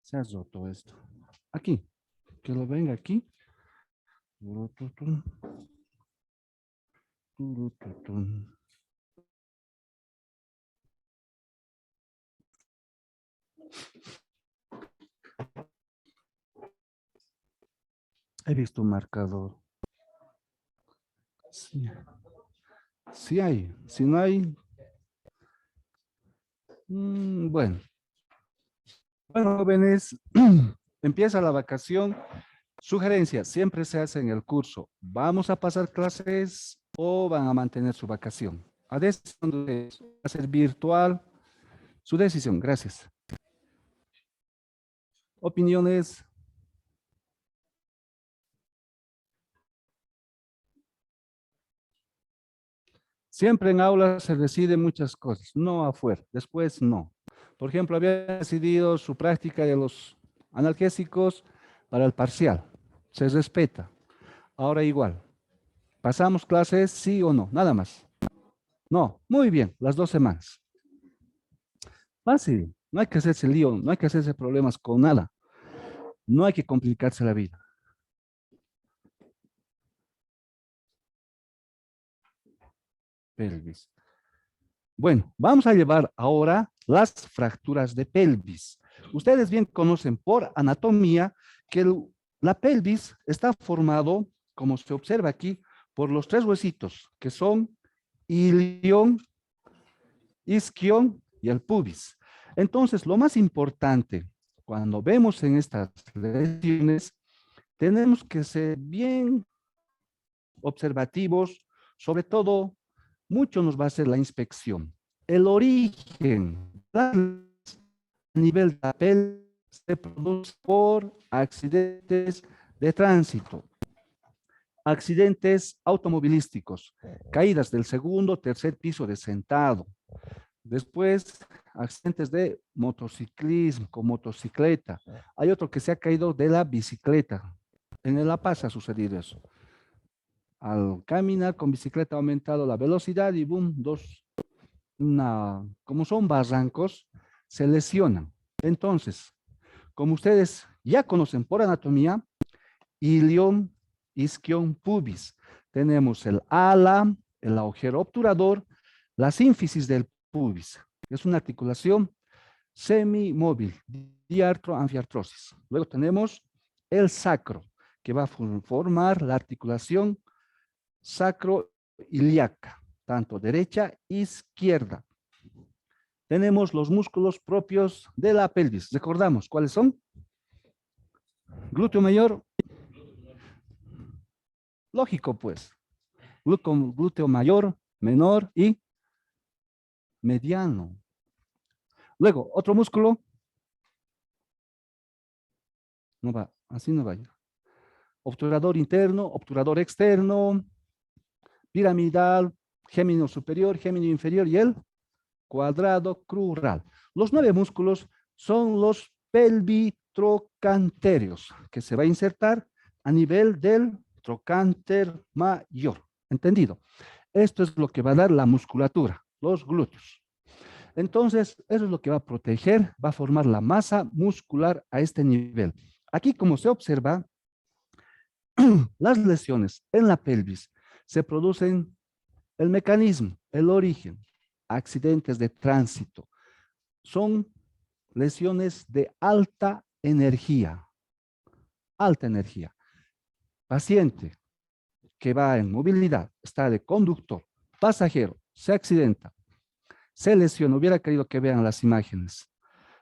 Se ha roto esto. Aquí. Que lo venga aquí. Turututun, turututun. He visto un marcador. Sí, sí hay. Si no hay, bueno. Bueno, jóvenes, empieza la vacación. Sugerencia, siempre se hace en el curso. ¿Vamos a pasar clases o van a mantener su vacación? A decisión de va a ser virtual. Su decisión, gracias. Opiniones. Siempre en aulas se deciden muchas cosas, no afuera, después no. Por ejemplo, había decidido su práctica de los analgésicos para el parcial. Se respeta. Ahora igual. ¿Pasamos clases sí o no? Nada más. No, muy bien, las 2 semanas. Fácil, no hay que hacerse lío, no hay que hacerse problemas con nada. No hay que complicarse la vida. Pelvis. Bueno, vamos a llevar ahora las fracturas de pelvis. Ustedes bien conocen por anatomía que la pelvis está formado, como se observa aquí, por los 3 huesitos, que son ilion, isquion y el pubis. Entonces, lo más importante cuando vemos en estas lesiones, tenemos que ser bien observativos, sobre todo, mucho nos va a hacer la inspección. El origen a nivel de la piel se produce por accidentes de tránsito, accidentes automovilísticos, caídas del segundo, tercer piso de sentado. Después, accidentes de motociclismo, con motocicleta. Hay otro que se ha caído de la bicicleta. En La Paz ha sucedido eso. Al caminar con bicicleta ha aumentado la velocidad y boom, como son barrancos, se lesionan. Entonces, como ustedes ya conocen por anatomía, ilion, isquion, pubis. Tenemos el ala, el agujero obturador, la sínfisis del pubis. Es una articulación semimóvil, diartroanfiartrosis. Luego tenemos el sacro, que va a formar la articulación sacroiliaca, tanto derecha, izquierda. Tenemos los músculos propios de la pelvis. ¿Recordamos cuáles son? Glúteo mayor, lógico pues. Glúteo mayor, menor y mediano. Luego, otro músculo. No va, así no va. Obturador interno, obturador externo, piramidal, gémino superior, gémino inferior y el cuadrado crural. Los 9 músculos son los pelvitrocanterios, que se va a insertar a nivel del trocánter mayor. ¿Entendido? Esto es lo que va a dar la musculatura, los glúteos. Entonces, eso es lo que va a proteger, va a formar la masa muscular a este nivel. Aquí, como se observa, las lesiones en la pelvis se producen el mecanismo, el origen, accidentes de tránsito. Son lesiones de alta energía. Alta energía. Paciente que va en movilidad, está de conductor, pasajero, se accidenta, se lesiona. Hubiera querido que vean las imágenes.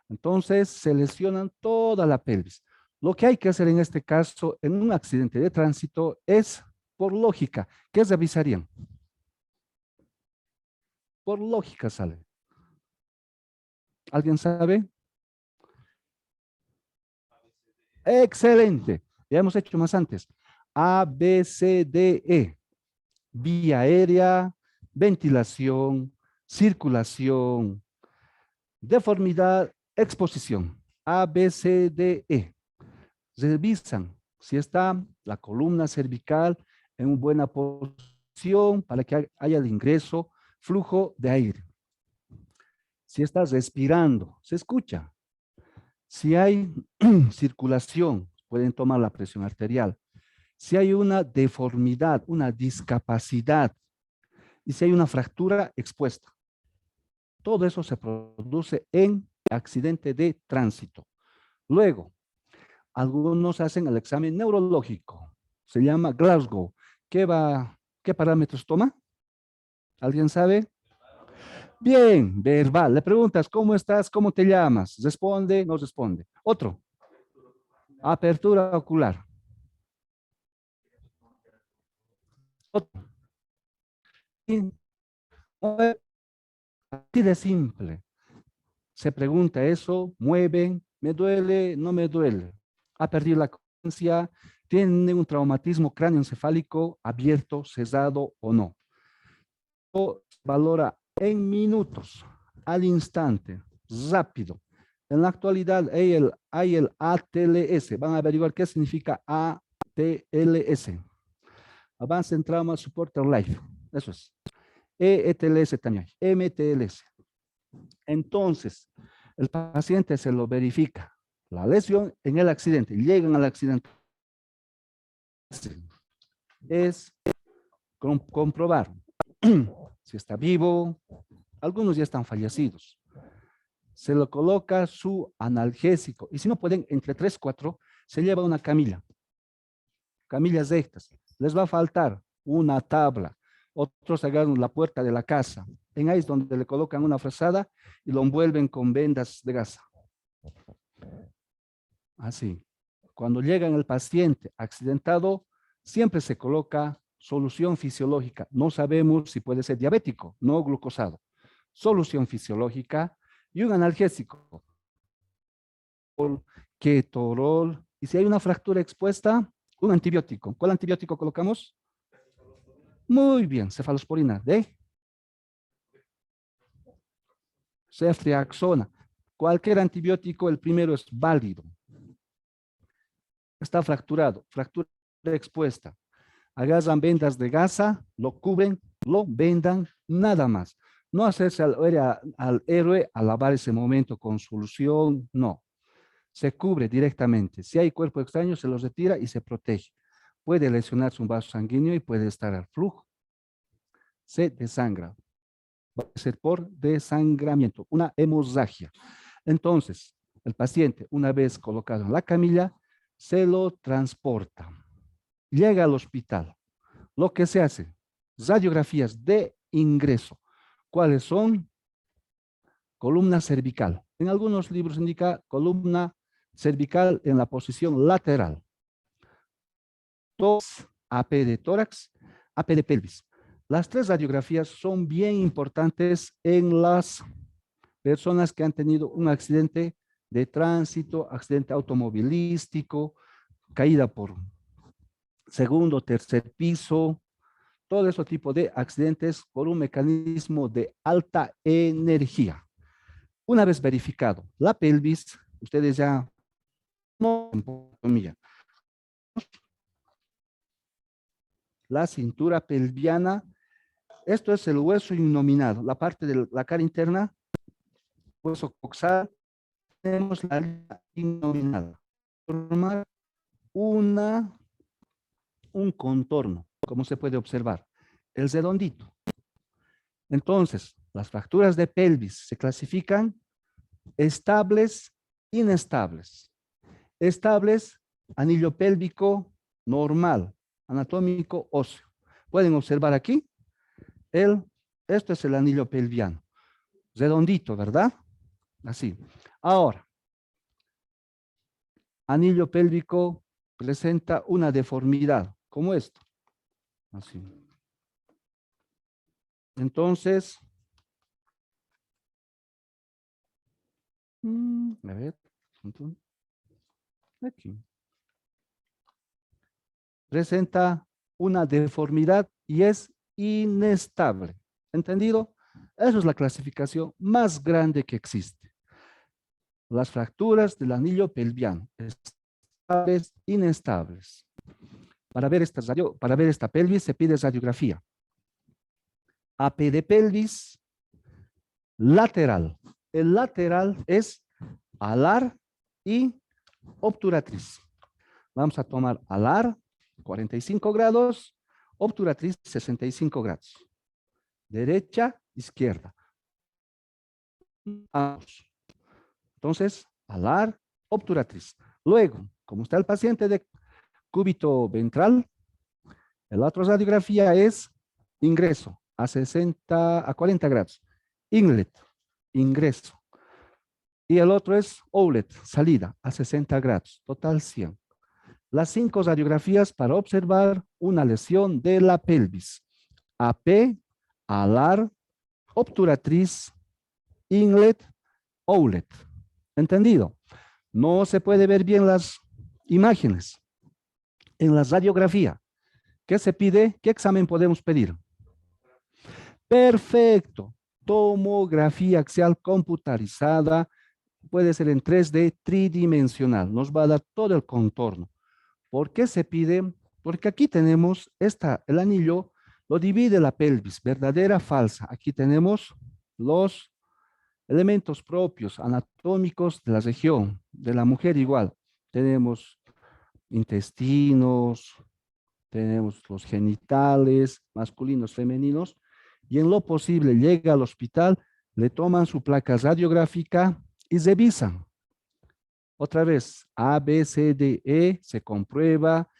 Entonces, se lesionan toda la pelvis. Lo que hay que hacer en este caso, en un accidente de tránsito, es por lógica. ¿Qué revisarían? Por lógica sale. ¿Alguien sabe? Excelente. Ya hemos hecho más antes. A, B, C, D, E. Vía aérea, ventilación, circulación, deformidad, exposición. A, B, C, D, E. Revisan si está la columna cervical en buena posición para que haya el ingreso, flujo de aire. Si estás respirando, se escucha. Si hay circulación, pueden tomar la presión arterial. Si hay una deformidad, una discapacidad, y si hay una fractura expuesta. Todo eso se produce en accidente de tránsito. Luego, algunos hacen el examen neurológico. Se llama Glasgow. ¿Qué parámetros toma? ¿Alguien sabe? Bien, verbal. Le preguntas, ¿cómo estás? ¿Cómo te llamas? Responde, no responde. Otro, apertura ocular. Otro. Así de simple. Se pregunta eso, mueven, me duele, no me duele. Ha perdido la conciencia, tiene un traumatismo cráneoencefálico abierto, cesado o no. O valora en minutos, al instante, rápido. En la actualidad hay el ATLS. Van a averiguar qué significa ATLS. Advanced Trauma Supporter Life. Eso es. ETLS también. MTLS. Entonces, el paciente se lo verifica. La lesión en el accidente. Llegan al accidente. Es comprobar si está vivo. Algunos ya están fallecidos. Se le coloca su analgésico. Y si no pueden, entre 3, 4, se lleva una camilla. Camillas rectas. Les va a faltar una tabla. Otros agarran la puerta de la casa. En ahí es donde le colocan una frazada y lo envuelven con vendas de gasa. Así. Cuando llega el paciente accidentado, siempre se coloca solución fisiológica. No sabemos si puede ser diabético, no glucosado. Solución fisiológica y un analgésico. Ketorol. Y si hay una fractura expuesta, un antibiótico. ¿Cuál antibiótico colocamos? Muy bien, cefalosporina. ¿De? Ceftriaxona. Cualquier antibiótico, el primero es válido. Está fracturado, fractura expuesta. Agarran vendas de gasa, lo cubren, lo vendan, nada más. No hacerse al héroe a lavar ese momento con solución, no. Se cubre directamente. Si hay cuerpo extraño, se los retira y se protege. Puede lesionarse un vaso sanguíneo y puede estar al flujo. Se desangra. Va a ser por desangramiento, una hemorragia. Entonces, el paciente, una vez colocado en la camilla, se lo transporta. Llega al hospital. Lo que se hace, radiografías de ingreso. ¿Cuáles son? Columna cervical. En algunos libros indica columna cervical en la posición lateral. Tórax, AP de tórax, AP de pelvis. Las 3 radiografías son bien importantes en las personas que han tenido un accidente de tránsito, accidente automovilístico, caída por segundo, tercer piso, todo ese tipo de accidentes por un mecanismo de alta energía. Una vez verificado la pelvis, ustedes ya no la cintura pelviana, esto es el hueso innominado, la parte de la cara interna, hueso coxal, tenemos la línea innominada. Formar un contorno, como se puede observar, el redondito. Entonces, las fracturas de pelvis se clasifican estables, inestables. Estables, anillo pélvico normal, anatómico óseo. Pueden observar aquí, esto es el anillo pelviano, redondito, ¿verdad? Así. Ahora, anillo pélvico presenta una deformidad, como esto. Así. Entonces, a ver, aquí. Presenta una deformidad y es inestable. ¿Entendido? Esa es la clasificación más grande que existe. Las fracturas del anillo pelviano, estables, inestables. Para ver esta pelvis se pide radiografía. AP de pelvis lateral, el lateral es alar y obturatriz. Vamos a tomar alar, 45 grados, obturatriz, 65 grados. Derecha, izquierda. Ambos. Entonces, alar, obturatriz. Luego, como está el paciente de cúbito ventral, la otra radiografía es ingreso a 40 grados. Inlet, ingreso. Y el otro es outlet, salida a 60 grados, total 100. Las 5 radiografías para observar una lesión de la pelvis. AP, alar, obturatriz, inlet, outlet. ¿Entendido? No se puede ver bien las imágenes. En la radiografía, ¿qué se pide? ¿Qué examen podemos pedir? Perfecto. Tomografía axial computarizada, puede ser en 3D tridimensional. Nos va a dar todo el contorno. ¿Por qué se pide? Porque aquí tenemos el anillo, lo divide la pelvis, verdadera, falsa. Aquí tenemos los elementos propios anatómicos de la región, de la mujer igual. Tenemos intestinos, tenemos los genitales, masculinos, femeninos, y en lo posible llega al hospital, le toman su placa radiográfica y revisan. Otra vez, A, B, C, D, E, se comprueba,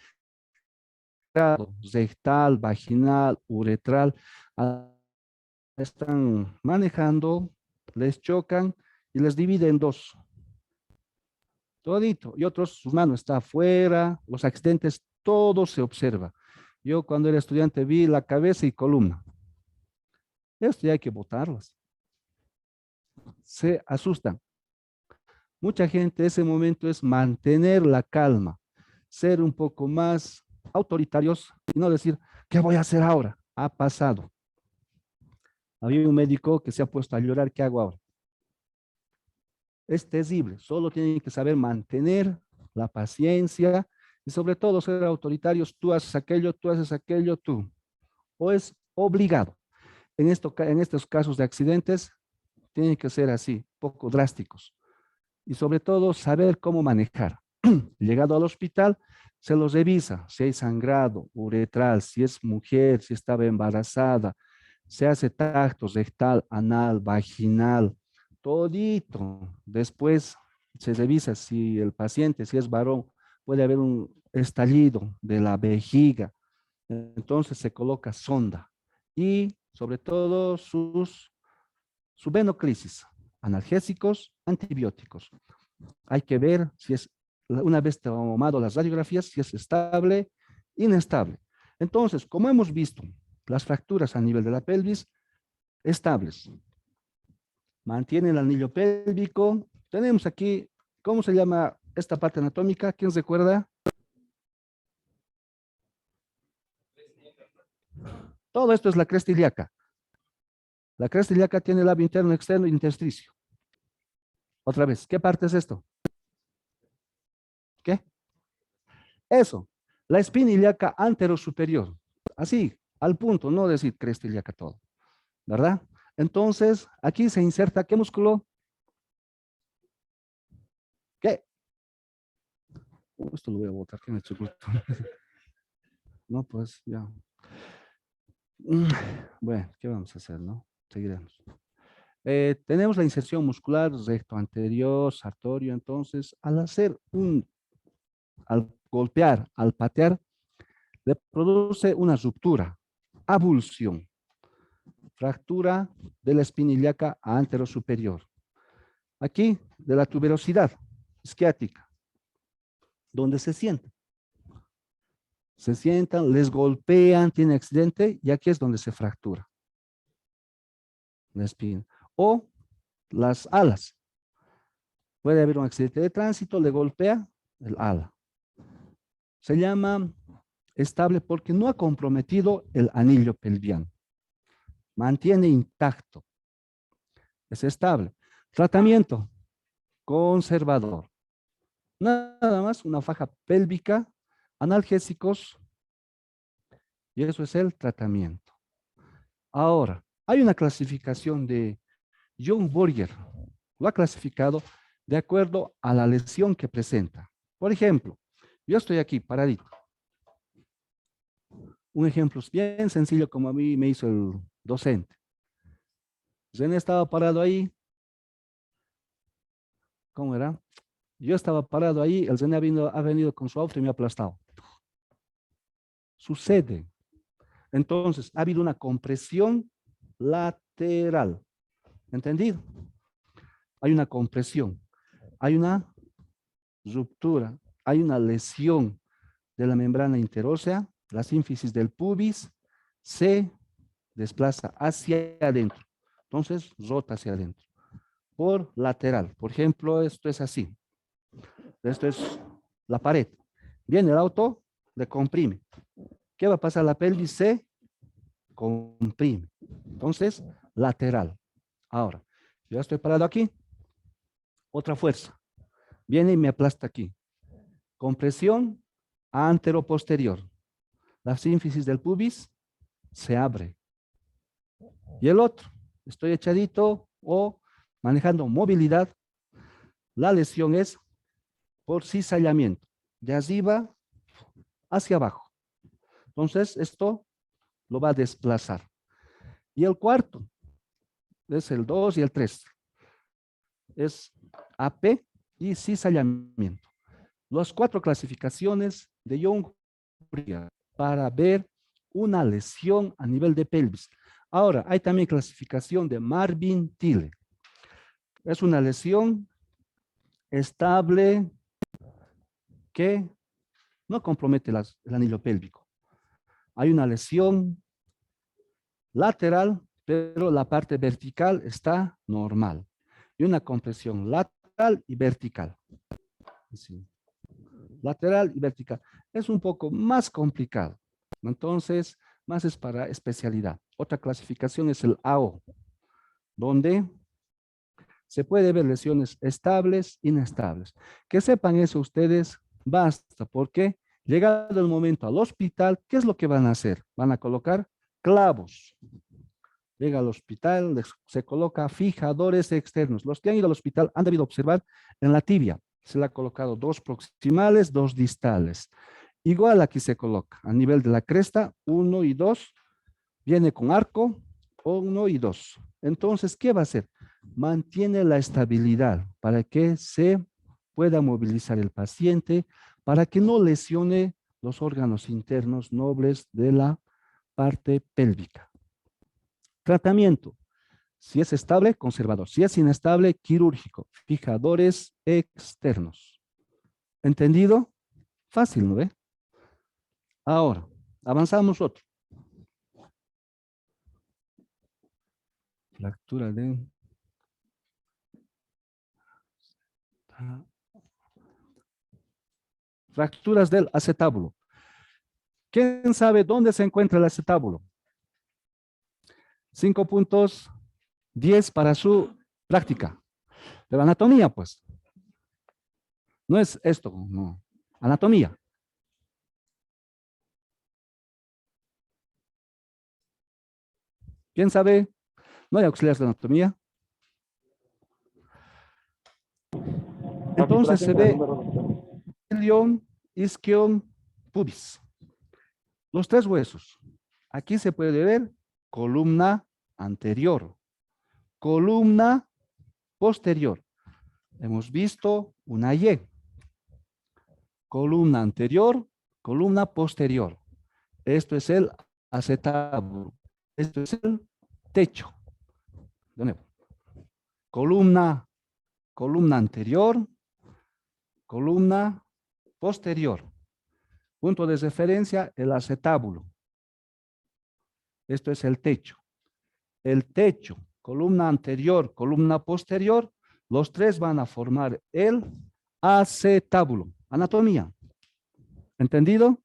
rectal, vaginal, uretral, están manejando, les chocan y les divide en dos. Todito. Y otros, sus manos está afuera, los accidentes, todo se observa. Yo cuando era estudiante vi la cabeza y columna. Esto ya hay que botarlas. Se asustan. Mucha gente, ese momento es mantener la calma, ser un poco más autoritarios y no decir, ¿qué voy a hacer ahora? Ha pasado. Había un médico que se ha puesto a llorar, ¿qué hago ahora? Es terrible, solo tienen que saber mantener la paciencia y sobre todo ser autoritarios, tú haces aquello, tú. O es obligado. En estos casos de accidentes, tienen que ser así, poco drásticos. Y sobre todo, saber cómo manejar. Llegado al hospital, se los revisa, si hay sangrado uretral, si es mujer, si estaba embarazada, se hace tacto rectal, anal, vaginal, todito. Después se revisa si el paciente, si es varón, puede haber un estallido de la vejiga. Entonces se coloca sonda y sobre todo su venoclisis, analgésicos, antibióticos. Hay que ver si es, una vez tomado las radiografías, si es estable, inestable. Entonces, como hemos visto, las fracturas a nivel de la pelvis, estables. Mantiene el anillo pélvico. Tenemos aquí, ¿cómo se llama esta parte anatómica? ¿Quién recuerda? Todo esto es la cresta ilíaca. La cresta ilíaca tiene labio interno, externo e intersticio. Otra vez, ¿qué parte es esto? ¿Qué? Eso, la espina ilíaca anterosuperior. Así, al punto, no decir cresta ilíaca todo, ¿verdad? Entonces, aquí se inserta, ¿qué músculo? ¿Qué? Esto lo voy a botar, que me chulo. No, pues ya. Bueno, ¿qué vamos a hacer, no? Seguiremos. Tenemos la inserción muscular recto anterior, sartorio, entonces, al golpear, al patear, le produce una ruptura, avulsión, fractura de la espina ilíaca anterosuperior. Aquí, de la tuberosidad isquiática, donde se sientan. Se sientan, les golpean, tiene accidente, y aquí es donde se fractura la espina. O las alas. Puede haber un accidente de tránsito, le golpea el ala. Se llama estable porque no ha comprometido el anillo pelviano. Mantiene intacto. Es estable. Tratamiento conservador. Nada más una faja pélvica, analgésicos, y eso es el tratamiento. Ahora, hay una clasificación de John Burger. Lo ha clasificado de acuerdo a la lesión que presenta. Por ejemplo, yo estoy aquí paradito. Un ejemplo bien sencillo como a mí me hizo el docente. René estaba parado ahí. ¿Cómo era? Yo estaba parado ahí, el René ha venido con su auto y me ha aplastado. Sucede. Entonces, ha habido una compresión lateral. ¿Entendido? Hay una compresión, hay una ruptura, hay una lesión de la membrana interósea, la sínfisis del pubis se desplaza hacia adentro. Entonces, rota hacia adentro. Por lateral. Por ejemplo, esto es así. Esto es la pared. Viene el auto, le comprime. ¿Qué va a pasar? La pelvis se comprime. Entonces, lateral. Ahora, yo estoy parado aquí. Otra fuerza. Viene y me aplasta aquí. Compresión anteroposterior. La sínfisis del pubis se abre. Y el otro, estoy echadito o manejando movilidad. La lesión es por cizallamiento, de arriba hacia abajo. Entonces, esto lo va a desplazar. Y el cuarto es el 2 y el 3. Es AP y cizallamiento. Las 4 clasificaciones de Young para ver una lesión a nivel de pelvis. Ahora, hay también clasificación de Marvin-Thiele. Es una lesión estable que no compromete el anillo pélvico. Hay una lesión lateral, pero la parte vertical está normal. Y una compresión lateral y vertical. Sí. Lateral y vertical. Es un poco más complicado. Entonces, más es para especialidad. Otra clasificación es el AO, donde se puede ver lesiones estables, inestables. Que sepan eso ustedes, basta, porque llegado el momento al hospital, ¿qué es lo que van a hacer? Van a colocar clavos. Llega al hospital, se coloca fijadores externos. Los que han ido al hospital han debido observar en la tibia. Se le ha colocado 2 proximales, 2 distales. Igual aquí se coloca a nivel de la cresta, 1 y 2. Viene con arco, 1 y 2. Entonces, ¿qué va a hacer? Mantiene la estabilidad para que se pueda movilizar el paciente, para que no lesione los órganos internos nobles de la parte pélvica. Tratamiento. Si es estable, conservador. Si es inestable, quirúrgico. Fijadores externos. ¿Entendido? Fácil, ¿no ve? Ahora, avanzamos otro. Fractura de... Fracturas del acetábulo. ¿Quién sabe dónde se encuentra el acetábulo? 5 puntos, 10 para su práctica. Pero anatomía, pues. No es esto, no. Anatomía. ¿Quién sabe? No hay auxiliares de anatomía. Entonces se ve ilion, isquion, pubis. Los 3 huesos. Aquí se puede ver columna anterior, columna posterior. Hemos visto una Y. Columna anterior, columna posterior. Esto es el acetábulo. Esto es el techo. De nuevo. Columna, columna anterior, columna posterior. Punto de referencia, el acetábulo. Esto es el techo. El techo, columna anterior, columna posterior, los 3 van a formar el acetábulo. Anatomía. ¿Entendido?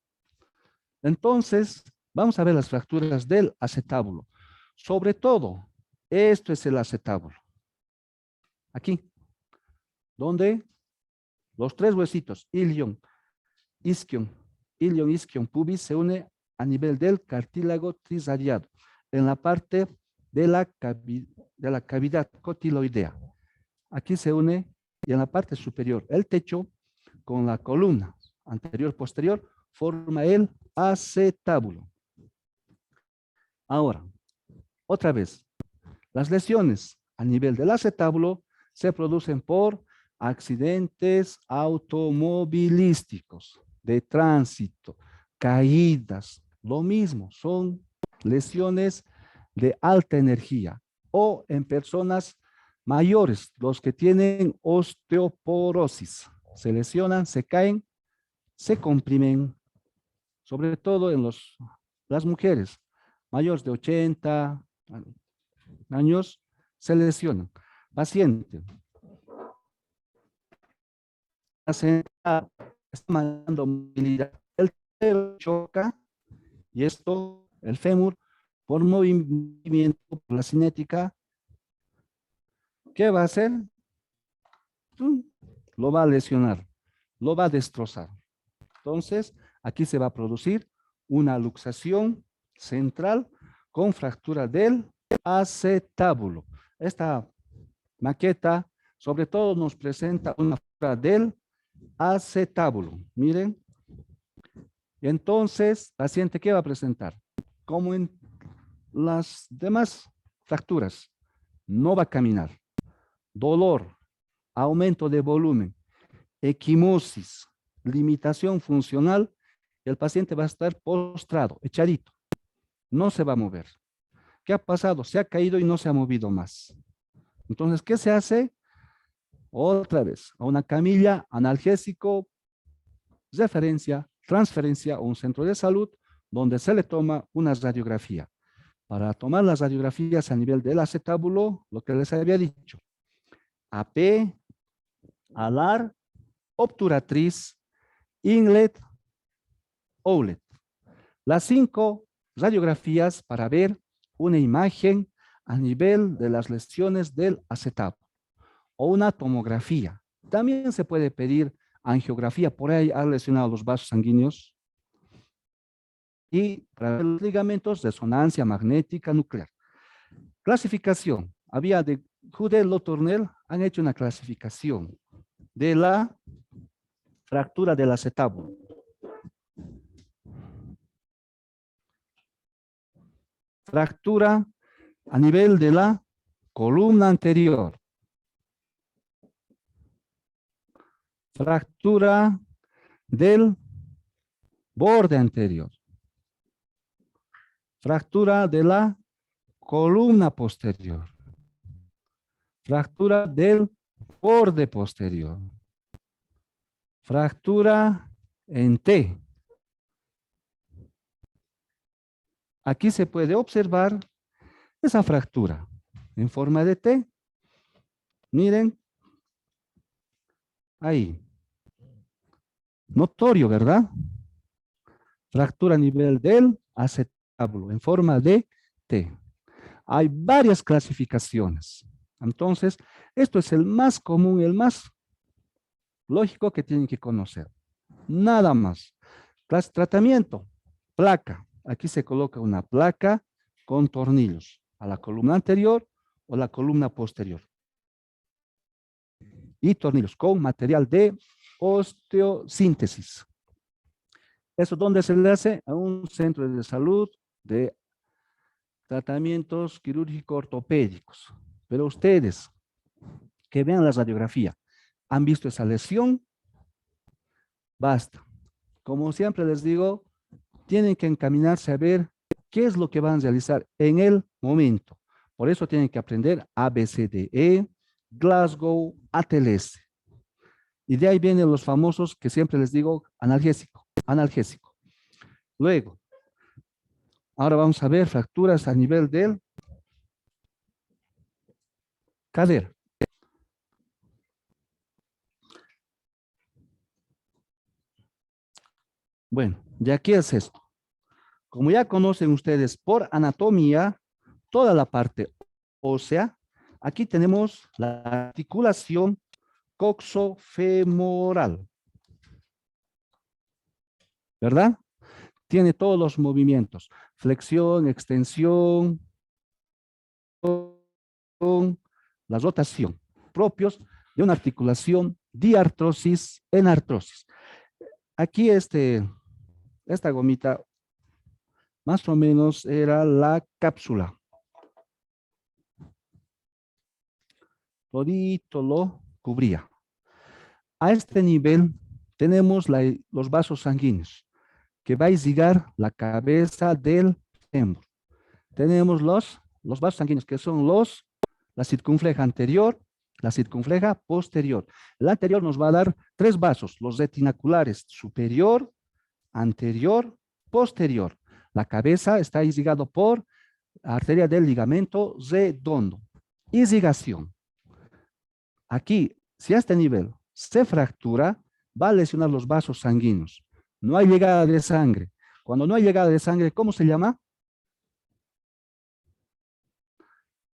Entonces, vamos a ver las fracturas del acetábulo. Sobre todo, esto es el acetábulo. Aquí, donde los 3 huesitos, ilion, isquion, pubis, se une a nivel del cartílago trisariado, en la parte de la cavidad cotiloidea. aquí se une y en la parte superior el techo con la columna anterior-posterior forma el acetábulo. Ahora, otra vez, las lesiones a nivel del acetábulo se producen por accidentes automovilísticos, de tránsito, caídas, lo mismo, son lesiones de alta energía o en personas mayores, los que tienen osteoporosis, se lesionan, se caen, se comprimen, sobre todo en las mujeres mayores de 80 años, se lesionan. Paciente, está mandando movilidad, el fémur choca y esto, el fémur, por movimiento, por la cinética, ¿qué va a hacer? Lo va a lesionar, lo va a destrozar. Entonces, aquí se va a producir una luxación central con fractura del acetábulo. Esta maqueta, sobre todo, nos presenta una fractura del acetábulo. Miren. Entonces, paciente, ¿qué va a presentar? Como en las demás fracturas, no va a caminar. Dolor, aumento de volumen, equimosis, limitación funcional, el paciente va a estar postrado, echadito, no se va a mover. ¿Qué ha pasado? Se ha caído y no se ha movido más. Entonces, ¿qué se hace? Otra vez, a una camilla, analgésico, referencia, transferencia a un centro de salud donde se le toma una radiografía. Para tomar las radiografías a nivel del acetábulo, lo que les había dicho, AP, alar, obturatriz, inlet, outlet. Las 5 radiografías para ver una imagen a nivel de las lesiones del acetábulo o una tomografía. También se puede pedir angiografía, por ahí ha lesionado los vasos sanguíneos y para los ligamentos, resonancia magnética nuclear. Clasificación. Había de Judel Lotornel, han hecho una clasificación de la fractura del acetábulo. Fractura a nivel de la columna anterior. Fractura del borde anterior. Fractura de la columna posterior. Fractura del borde posterior. Fractura en T. Aquí se puede observar esa fractura en forma de T. Miren. Ahí. Notorio, ¿verdad? Fractura a nivel del acetábulo en forma de T. Hay varias clasificaciones. Entonces, esto es el más común, el más lógico que tienen que conocer. Nada más. Tratamiento. Placa. Aquí se coloca una placa con tornillos a la columna anterior o la columna posterior. Y tornillos con material de osteosíntesis. ¿Eso dónde se le hace? A un centro de salud de tratamientos quirúrgicos ortopédicos. Pero ustedes que vean la radiografía, ¿han visto esa lesión? Basta. Como siempre les digo, tienen que encaminarse a ver qué es lo que van a realizar en el momento. Por eso tienen que aprender ABCDE, Glasgow, ATLS. Y de ahí vienen los famosos que siempre les digo, analgésico, analgésico. Luego, ahora vamos a ver fracturas a nivel del cadera. Bueno, de aquí es esto. Como ya conocen ustedes por anatomía, toda la parte ósea, aquí tenemos la articulación coxofemoral. ¿Verdad? Tiene todos los movimientos. Flexión, extensión, la rotación. propios de una articulación diartrosis en artrosis. Aquí esta gomita más o menos era la cápsula. Todito lo cubría. A este nivel tenemos los vasos sanguíneos que va a irrigar la cabeza del fémur. Tenemos los vasos sanguíneos que son la circunfleja anterior, la circunfleja posterior. La anterior nos va a dar tres vasos, los retinaculares superior, anterior, posterior. La cabeza está irrigado por arteria del ligamento redondo. Irrigación. Aquí, si a este nivel se fractura, va a lesionar los vasos sanguíneos. No hay llegada de sangre. Cuando no hay llegada de sangre, ¿cómo se llama?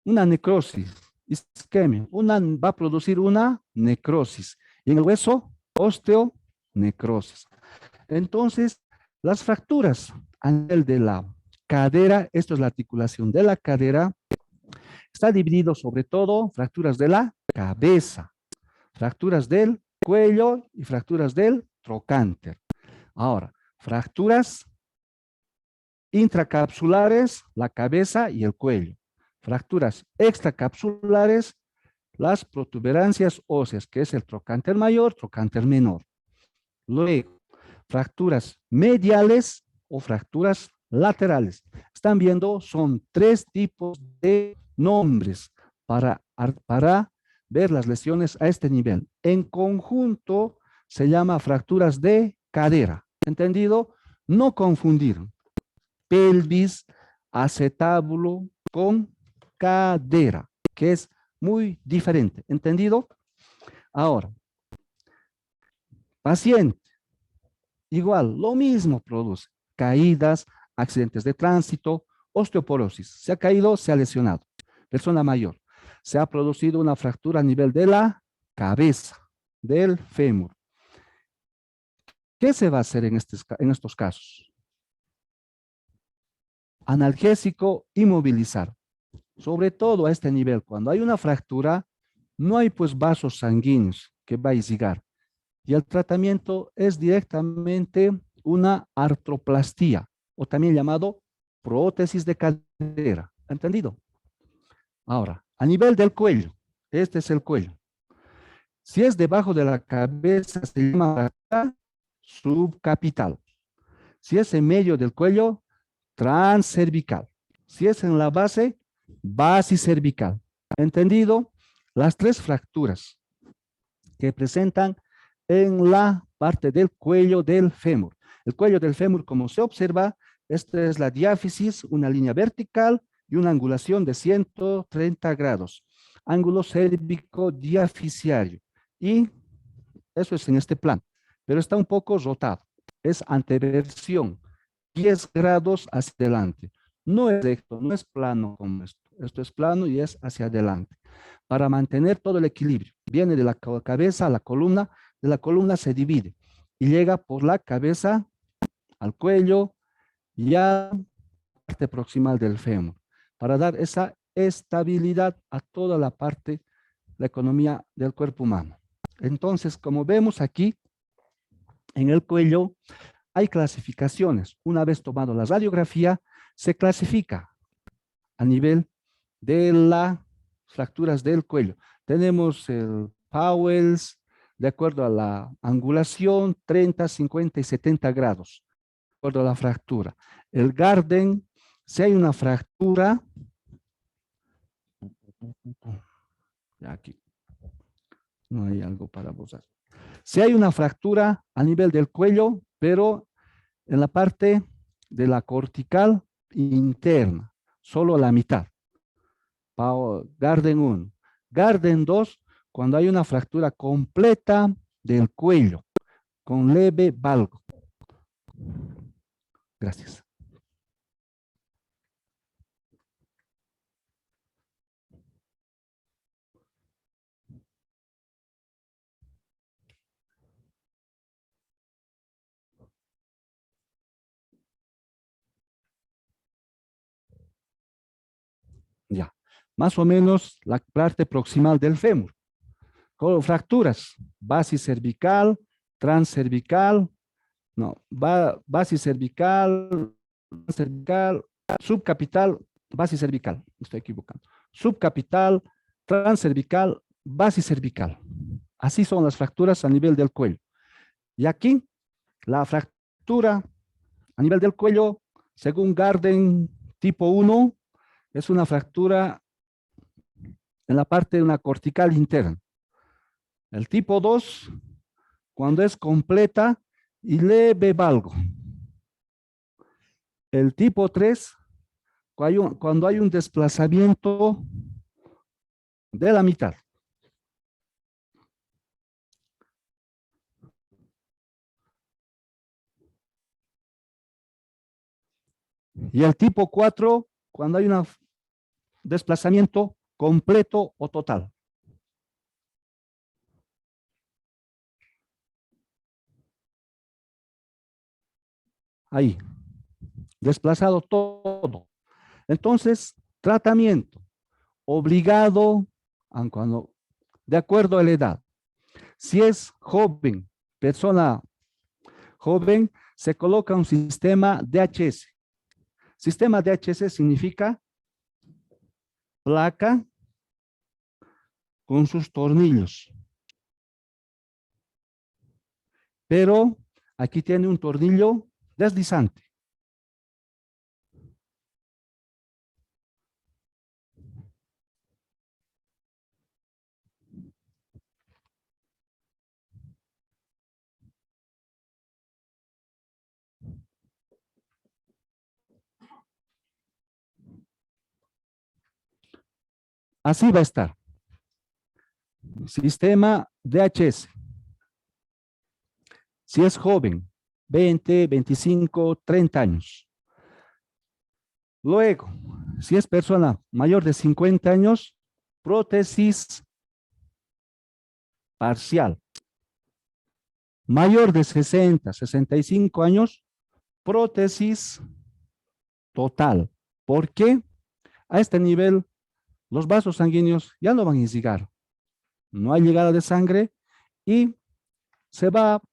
Una necrosis, isquemia. Va a producir una necrosis. Y en el hueso, osteonecrosis. Entonces, las fracturas a nivel de la cadera, esto es la articulación de la cadera, está dividido sobre todo fracturas de la cabeza, fracturas del cuello y fracturas del trocánter. Ahora, fracturas intracapsulares, la cabeza y el cuello. Fracturas extracapsulares, las protuberancias óseas, que es el trocánter mayor, trocánter menor. Luego, fracturas mediales o fracturas laterales. Están viendo, son tres tipos de nombres para ver las lesiones a este nivel. En conjunto se llama fracturas de cadera. ¿Entendido? No confundir pelvis, acetábulo con cadera, que es muy diferente. ¿Entendido? Ahora, paciente, igual, lo mismo produce caídas, accidentes de tránsito, osteoporosis. Se ha caído, se ha lesionado. Persona mayor. Se ha producido una fractura a nivel de la cabeza, del fémur. ¿Qué se va a hacer en estos casos? Analgésico, inmovilizar. Sobre todo a este nivel, cuando hay una fractura, no hay pues vasos sanguíneos que va a irrigar. Y el tratamiento es directamente una artroplastía, o también llamado prótesis de cadera. ¿Entendido? Ahora, a nivel del cuello, este es el cuello. Si es debajo de la cabeza, se llama fractura subcapital. Si es en medio del cuello, transcervical. Si es en la base, basicervical. ¿Entendido? Las tres fracturas que presentan en la parte del cuello del fémur. El cuello del fémur, como se observa, esta es la diáfisis, una línea vertical y una angulación de 130 grados. Ángulo cérvico diafisiario. Y eso es en este plano, pero está un poco rotado. Es anteversión, 10 grados hacia adelante. No es recto, no es plano como esto. Esto es plano y es hacia adelante. Para mantener todo el equilibrio. Viene de la cabeza a la columna, de la columna se divide y llega por la cabeza al cuello y a la parte proximal del fémur, para dar esa estabilidad a toda la parte, la economía del cuerpo humano. Entonces, como vemos aquí, en el cuello hay clasificaciones. Una vez tomado la radiografía, se clasifica a nivel de las fracturas del cuello. Tenemos el Powell's, de acuerdo a la angulación, 30, 50 y 70 grados, de acuerdo a la fractura. El Garden, si hay una fractura, aquí no hay algo para borrar. Si hay una fractura a nivel del cuello, pero en la parte de la cortical interna, solo la mitad. Garden 1. Garden 2, cuando hay una fractura completa del cuello, con leve valgo. Gracias. Ya. Más o menos la parte proximal del fémur. Fracturas, basicervical, transcervical, no, basicervical, cervical, subcapital, basicervical, me estoy equivocando. Subcapital, transcervical, basicervical. Así son las fracturas a nivel del cuello. Y aquí, la fractura a nivel del cuello, según Garden tipo 1, es una fractura en la parte de una cortical interna. El tipo 2, cuando es completa y leve valgo. El tipo 3, cuando hay un desplazamiento de la mitad. Y el tipo 4, cuando hay un desplazamiento completo o total. Ahí, desplazado todo. Entonces, tratamiento obligado, cuando, de acuerdo a la edad. Si es joven, persona joven, se coloca un sistema DHS. Sistema DHS significa placa con sus tornillos. Pero aquí tiene un tornillo deslizante. Así va a estar. Sistema DHS. Si es joven, 20, 25, 30 años. Luego, si es persona mayor de 50 años, prótesis parcial. Mayor de 60, 65 años, prótesis total. ¿Por qué? A este nivel, los vasos sanguíneos ya no van a irrigar. No hay llegada de sangre y se va,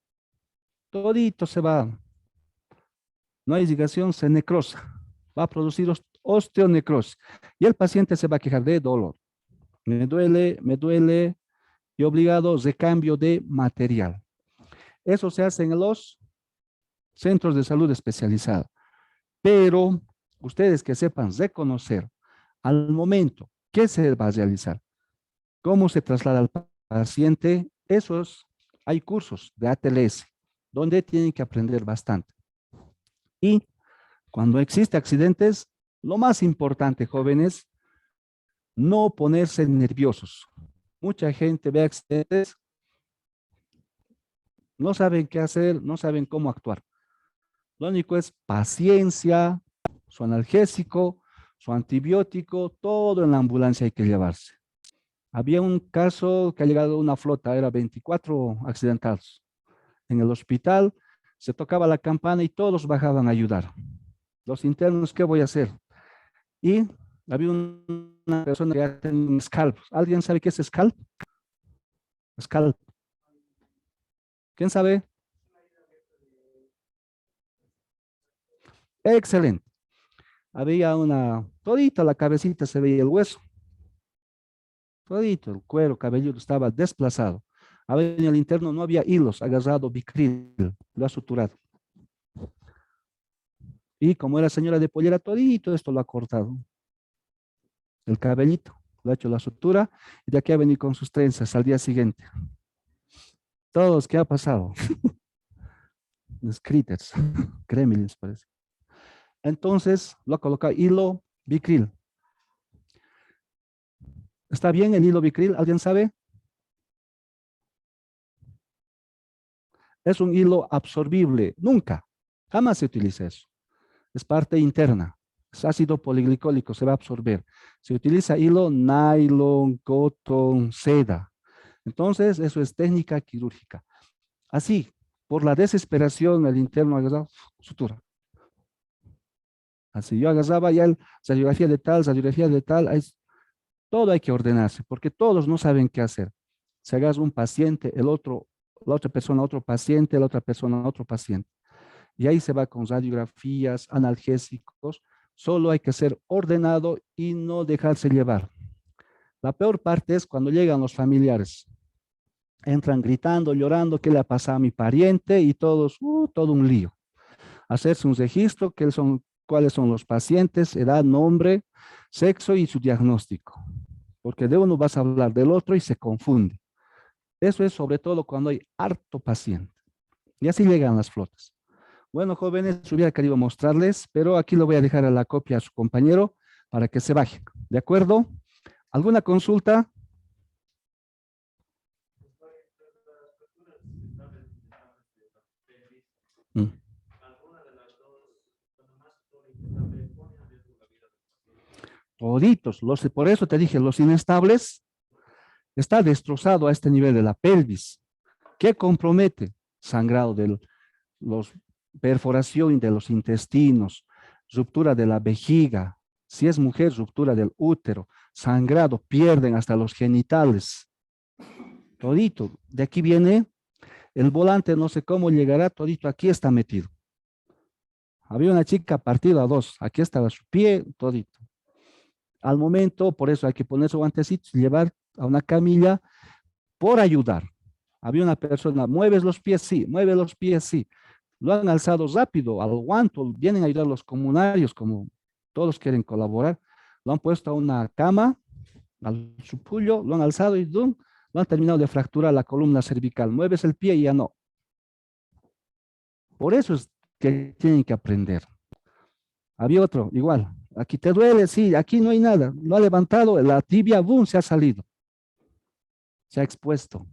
todito se va. No hay irrigación, se necrosa. Va a producir osteonecrosis. Y el paciente se va a quejar de dolor. Me duele, y obligado recambio de material. Eso se hace en los centros de salud especializados. Pero ustedes que sepan reconocer al momento que se va a realizar, cómo se traslada al paciente, hay cursos de ATLS donde tienen que aprender bastante. Y cuando existen accidentes, lo más importante, jóvenes, no ponerse nerviosos. Mucha gente ve accidentes, no saben qué hacer, no saben cómo actuar. Lo único es paciencia, su analgésico, su antibiótico, todo en la ambulancia hay que llevarse. Había un caso que ha llegado una flota, era 24 accidentados. En el hospital se tocaba la campana y todos bajaban a ayudar. Los internos, ¿qué voy a hacer? Y había una persona que hace un scalp. ¿Alguien sabe qué es scalp? Scalp. ¿Quién sabe? Excelente. Había todita la cabecita se veía el hueso. Todito el cuero cabelludo estaba desplazado. Había en el interno, no había hilos, agarrado Vicryl, lo ha suturado. Y como era señora de pollera, todito esto lo ha cortado. El cabellito, lo ha hecho la sutura y de aquí ha venido con sus trenzas al día siguiente. Todos, ¿qué ha pasado? Los critters, gremlins parece. Entonces lo ha colocado hilo Vicryl. ¿Está bien el hilo Vicryl? ¿Alguien sabe? Es un hilo absorbible. Nunca, jamás se utiliza eso. Es parte interna. Es ácido poliglicólico, se va a absorber. Se utiliza hilo nylon, cotton, seda. Entonces, eso es técnica quirúrgica. Así, por la desesperación, el interno agarraba sutura. Así, yo agarraba ya radiografía de tal, todo hay que ordenarse, porque todos no saben qué hacer. Si hagas un paciente, el otro, la otra persona, otro paciente, la otra persona, otro paciente. Y ahí se va con radiografías, analgésicos. Solo hay que ser ordenado y no dejarse llevar. La peor parte es cuando llegan los familiares. Entran gritando, llorando, ¿qué le ha pasado a mi pariente? Y todos, todo un lío. Hacerse un registro, cuáles son los pacientes, edad, nombre, sexo y su diagnóstico. Porque de uno vas a hablar del otro y se confunde. Eso es sobre todo cuando hay harto paciente. Y así llegan las flotas. Bueno, jóvenes, hubiera querido mostrarles, pero aquí lo voy a dejar a la copia a su compañero para que se baje. ¿De acuerdo? ¿Alguna consulta? Mm. Toditos, por eso te dije, los inestables, está destrozado a este nivel de la pelvis. ¿Qué compromete? Sangrado de los, perforación de los intestinos, ruptura de la vejiga, si es mujer, ruptura del útero, sangrado, pierden hasta los genitales. Todito, de aquí viene el volante, no sé cómo llegará, todito aquí está metido. Había una chica partida a dos, aquí estaba su pie, todito. Al momento, por eso hay que poner su guantecitos, llevar a una camilla por ayudar. Había una persona, mueves los pies, sí, mueve los pies, sí. Lo han alzado rápido, al guanto, vienen a ayudar los comunarios, como todos quieren colaborar. Lo han puesto a una cama, al supullo, lo han alzado y ¡dum! Lo han terminado de fracturar la columna cervical. Mueves el pie y ya no. Por eso es que tienen que aprender. Había otro, igual. Aquí te duele, sí, aquí no hay nada. Lo ha levantado, la tibia, boom, se ha salido. Se ha expuesto.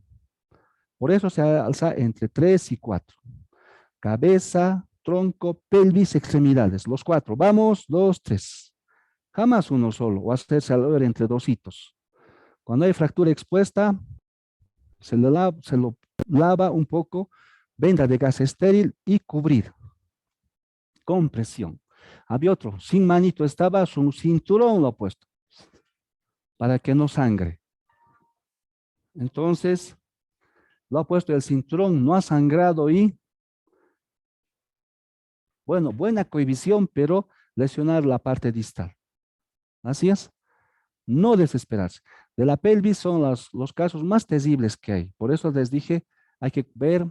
Por eso se alza entre 3 y 4. Cabeza, tronco, pelvis, extremidades. Los 4. Vamos, 2, 3. Jamás uno solo, o hacerse al entre dos hitos. Cuando hay fractura expuesta, se lo lava un poco, venda de gas estéril y cubrir con presión. Había otro, sin manito, estaba su cinturón lo ha puesto para que no sangre. Entonces, lo ha puesto el cinturón, no ha sangrado y, bueno, buena cohibición, pero lesionar la parte distal. Así es, no desesperarse. De la pelvis son los casos más terribles que hay. Por eso les dije, hay que ver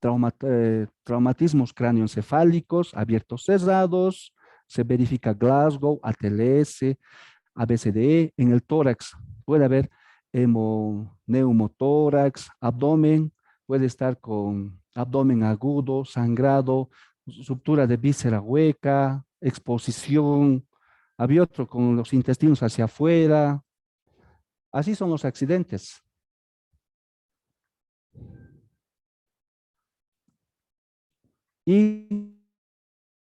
traumatismos cráneoencefálicos, abiertos cerrados, se verifica Glasgow, ATLS, ABCDE, en el tórax puede haber neumotórax, abdomen, puede estar con abdomen agudo, sangrado, ruptura de víscera hueca, exposición, había otro con los intestinos hacia afuera. Así son los accidentes. Y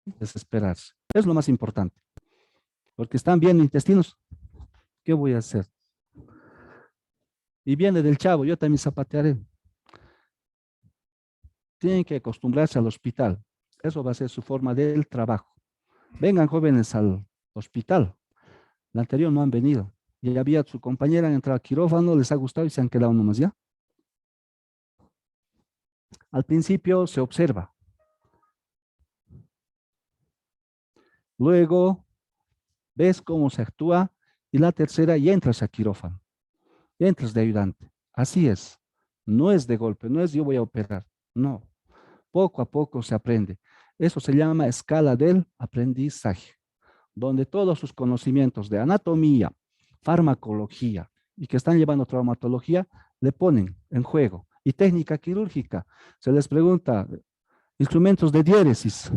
desesperarse. Es lo más importante. Porque están viendo intestinos. ¿Qué voy a hacer? Y viene del chavo, yo también zapatearé. Tienen que acostumbrarse al hospital. Eso va a ser su forma del trabajo. Vengan jóvenes al hospital. La anterior no han venido. Y había su compañera, han entrado a quirófano, les ha gustado y se han quedado nomás ya. Al principio se observa. Luego ves cómo se actúa y la tercera ya entras a quirófano. Ya entras de ayudante. Así es. No es de golpe, no es yo voy a operar. No. Poco a poco se aprende. Eso se llama escala del aprendizaje, donde todos sus conocimientos de anatomía, farmacología y que están llevando traumatología, le ponen en juego. Y técnica quirúrgica, se les pregunta, instrumentos de diéresis,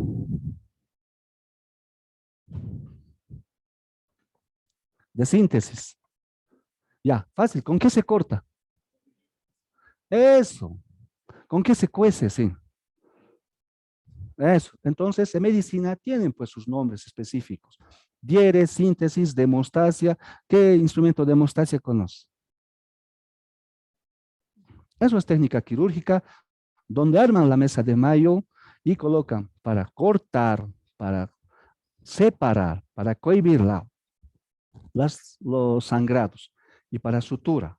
de síntesis. Ya, fácil, ¿con qué se corta? Eso, ¿con qué se cuece? Sí, eso. Entonces, en medicina tienen pues sus nombres específicos. Diéresis, síntesis, de hemostasia. ¿Qué instrumento de hemostasia conoce? Eso es técnica quirúrgica, donde arman la mesa de Mayo y colocan para cortar, para separar, para cohibir los sangrados y para sutura.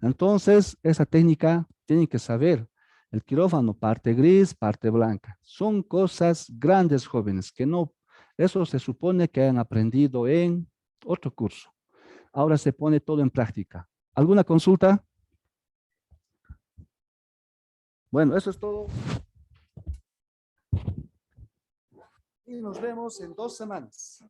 Entonces, esa técnica tienen que saber. El quirófano, parte gris, parte blanca. Son cosas grandes, jóvenes, que no, eso se supone que han aprendido en otro curso. Ahora se pone todo en práctica. ¿Alguna consulta? Bueno, eso es todo. Y nos vemos en 2 semanas.